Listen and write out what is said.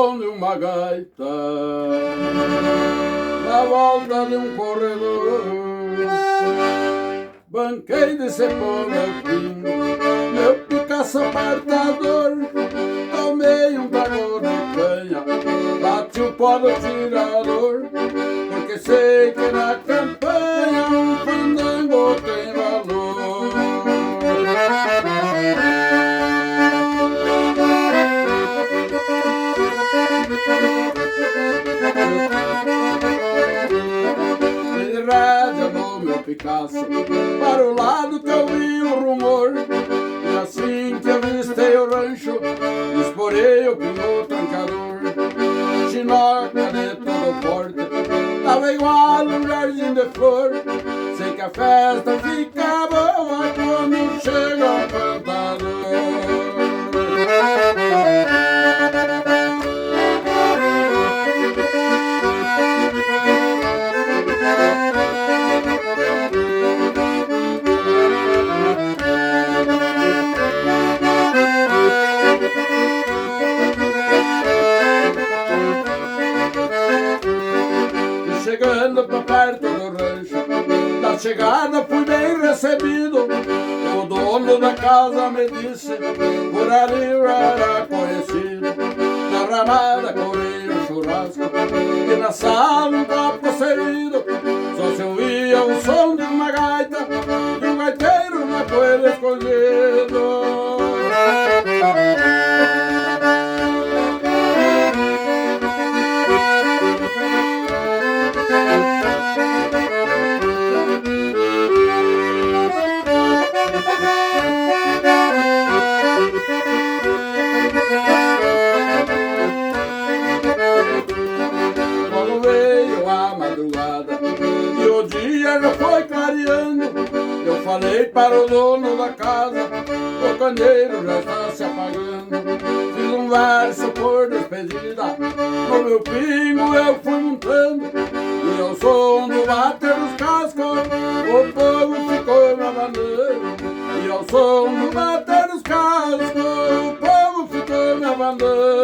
som de uma gaita na volta de um corredor. Banquei de cepô meu pingo, meu picaço apartador. Tomei um trago de canha, bati o pó do tirador, porque sei que na campanha um fandango tem valor. De rádio no meu Picasso, para o lado que eu vi o rumor, e assim que avistei o rancho, esporei o pingo trancador. Chinoca de todo porte, tava igual um jardim de flor. Sei que a festa fica boa quando chega o cantador. Chegando pra perto do rancho, na chegada fui bem recebido. O dono da casa me disse, por ali eu era conhecido. Na ramada corria um churrasco, e na sala um copo servido. Só se ouvia o som de uma gaita, e o gaiteiro na poeira escondido. Quando veio a madrugada e o dia já foi clareando, eu falei para o dono da casa, o candeeiro já está se apagando. Fiz um verso por despedida, no meu pingo eu fui montando, e ao som do bater dos cascos o povo ficou me abanando. E ao som do bater dos cascos o povo ficou me abanando.